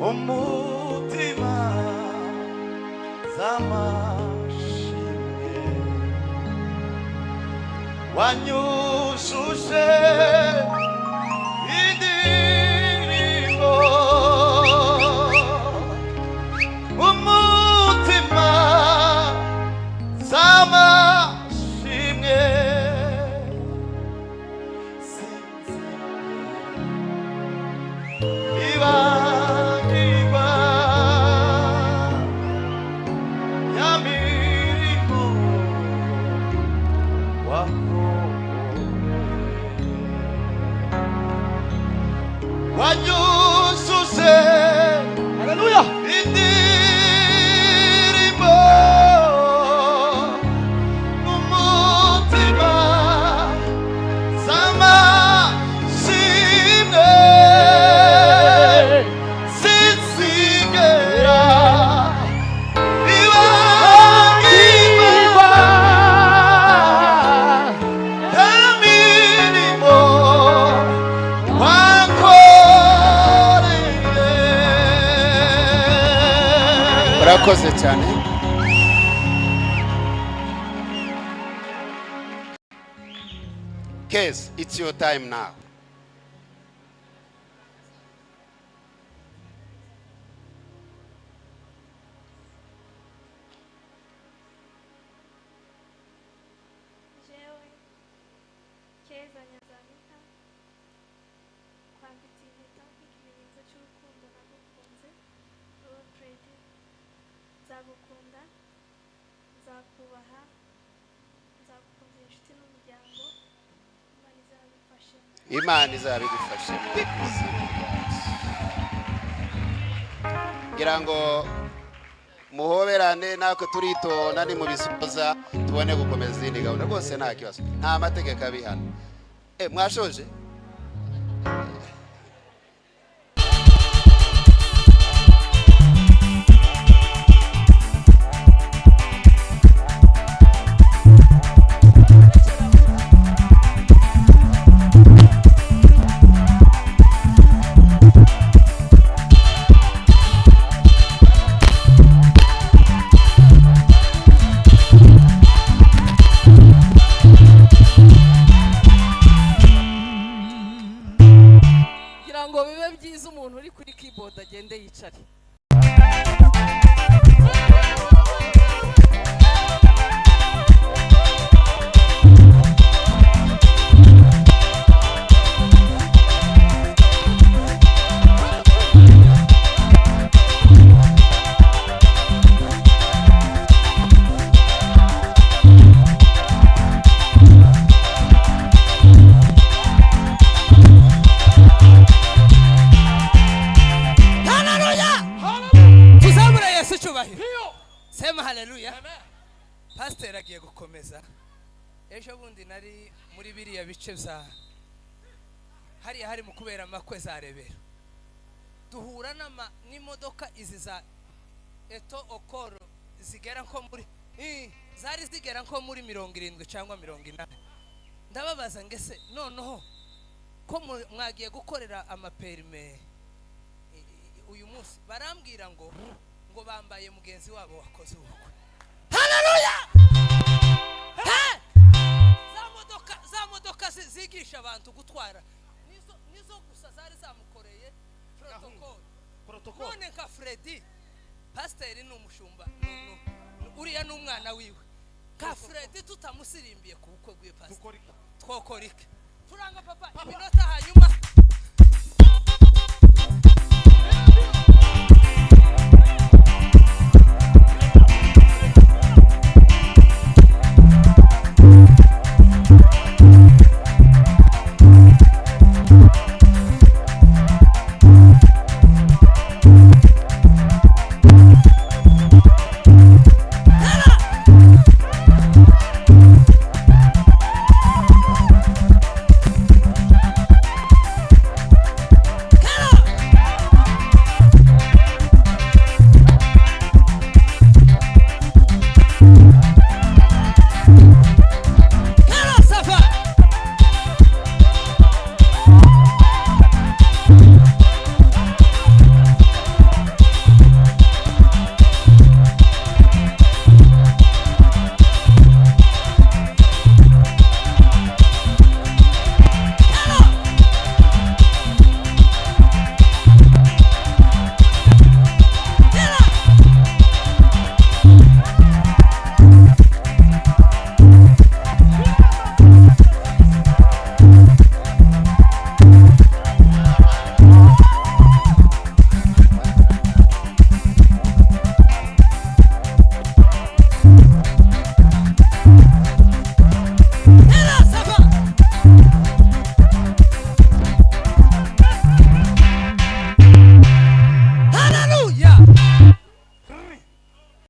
umutima z'amashimwe wanyujuje indirimbo umutima z'amashimwe ibagirwa yamirimo wanyujuje haleluya indirimbo umutima z'amashimwe sinzigera ibagirwa yamirimo urakoze cyane. KEZA, it's your time now. jewe KEZA nyazamika kwambitse impeta nk'ikimenyetso cy'urukundo nagukunze wowe FREDDY nzagukunda nzakubaha nzagukundira inshuti n'umuryango Imana izabigufashemo ngira ngo muhoberane nako turitonda ni mu bisoza tubone gukomeza izindi gahunda rwose nta kibazo nta mategeko abihana mwashoje ngo bibe byiza umuntu uri kuri keyboard agende yicare. Sema haleluya. Pastor agiye gukomeza. Ejo bundi nari muri biriya bice bya hari mu kubera amakwe za rebero. Duhura n'imodoka izi za eto okoro zigera nko muri zari zigera nko muri 70 cyangwa 80. Ndababaza ngese noneho ko mwagiye gukorera amaperime uyu munsi barambwira ngo bambaye mugenzi wabo wakoze ubukwe. Haleluya! Za modoka zigisha abantu gutwara nizo gusa zari zamukoreye protocol. None nka FREDDY pastor ni umushumba uriya n'umwana wiwe. Ka FREDDY tutamusirimbiye ku bukwe bwe pastor. Twokorike. Turanga papa iminota hanyuma.